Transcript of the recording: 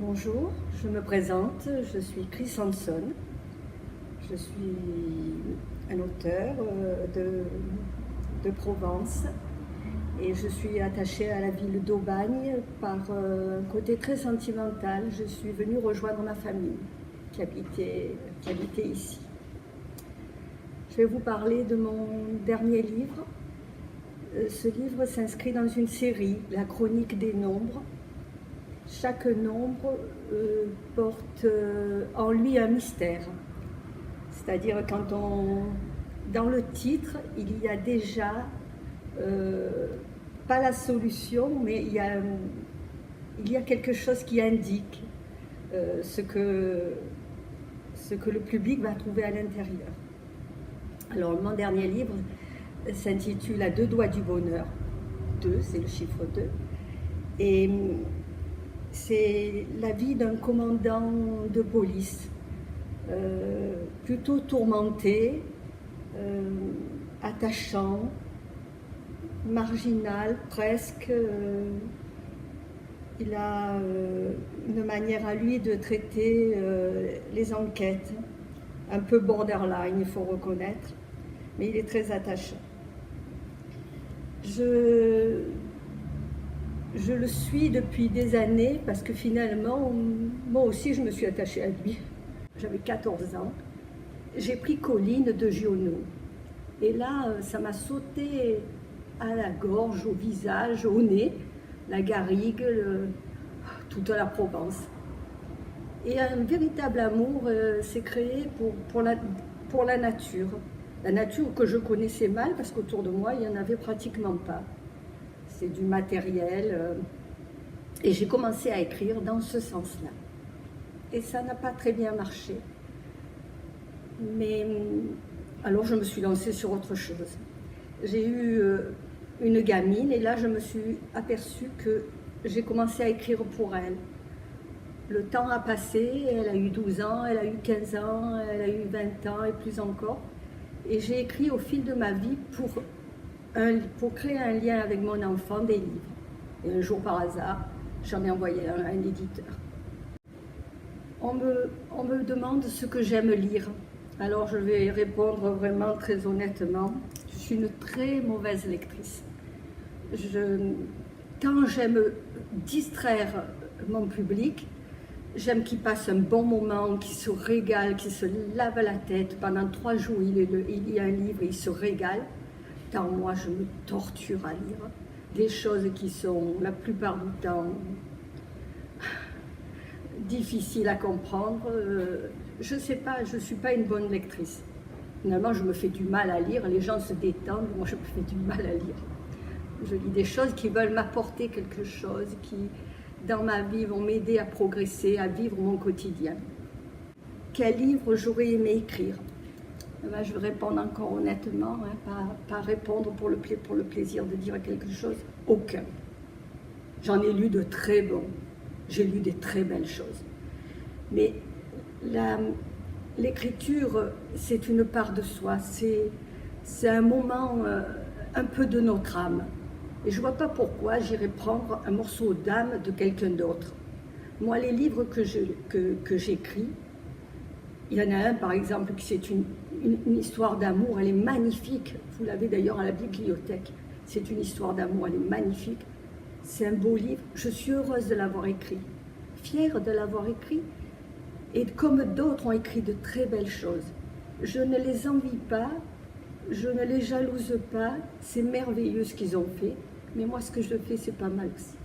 Bonjour, je me présente, je suis Chris Hanson. Je suis un auteur de Provence et je suis attachée à la ville d'Aubagne par un côté très sentimental. Je suis venue rejoindre ma famille qui habitait ici. Je vais vous parler de mon dernier livre. Ce livre s'inscrit dans une série, La Chronique des Nombres. Chaque nombre porte en lui un mystère. C'est-à-dire dans le titre, il y a déjà, pas la solution, mais il y a quelque chose qui indique ce que le public va trouver à l'intérieur. Alors, mon dernier livre s'intitule À deux doigts du bonheur. 2, c'est le chiffre 2. Et c'est la vie d'un commandant de police, plutôt tourmenté, attachant, marginal presque. Il a une manière à lui de traiter les enquêtes, un peu borderline, il faut reconnaître, mais il est très attachant. Je le suis depuis des années parce que finalement, moi aussi je me suis attachée à lui. J'avais 14 ans. J'ai pris Colline de Giono. Et là, ça m'a sauté à la gorge, au visage, au nez, la garrigue, toute la Provence. Et un véritable amour s'est créé pour la nature. La nature que je connaissais mal parce qu'autour de moi, il n'y en avait pratiquement pas. C'est du matériel. Et j'ai commencé à écrire dans ce sens-là. Et ça n'a pas très bien marché. Mais alors je me suis lancée sur autre chose. J'ai eu une gamine et là je me suis aperçue que j'ai commencé à écrire pour elle. Le temps a passé, elle a eu 12 ans, elle a eu 15 ans, elle a eu 20 ans et plus encore. Et j'ai écrit au fil de ma vie pour créer un lien avec mon enfant des livres. Et un jour par hasard, j'en ai envoyé un éditeur. On me demande ce que j'aime lire. Alors je vais répondre vraiment très honnêtement. Je suis une très mauvaise lectrice. Quand j'aime distraire mon public, j'aime qu'il passe un bon moment, qu'il se régale, qu'il se lave la tête. Pendant 3 jours, il y a un livre et il se régale. Tant moi, je me torture à lire. Des choses qui sont, la plupart du temps, difficiles à comprendre. Je ne sais pas, je ne suis pas une bonne lectrice. Finalement, je me fais du mal à lire. Les gens se détendent, moi je me fais du mal à lire. Je lis des choses qui veulent m'apporter quelque chose, qui, dans ma vie, vont m'aider à progresser, à vivre mon quotidien. Quel livre j'aurais aimé écrire? Ben, je vais répondre encore honnêtement, pas répondre pour le plaisir de dire quelque chose. Aucun. J'en ai lu de très bons. J'ai lu des très belles choses. Mais l'écriture, c'est une part de soi. C'est un moment un peu de notre âme. Et je ne vois pas pourquoi j'irais prendre un morceau d'âme de quelqu'un d'autre. Moi, les livres que j'écris, il y en a un, par exemple, qui c'est une histoire d'amour, elle est magnifique. Vous l'avez d'ailleurs à la bibliothèque. C'est une histoire d'amour, elle est magnifique. C'est un beau livre. Je suis heureuse de l'avoir écrit, fière de l'avoir écrit. Et comme d'autres ont écrit de très belles choses. Je ne les envie pas, je ne les jalouse pas. C'est merveilleux ce qu'ils ont fait. Mais moi, ce que je fais, c'est pas mal aussi.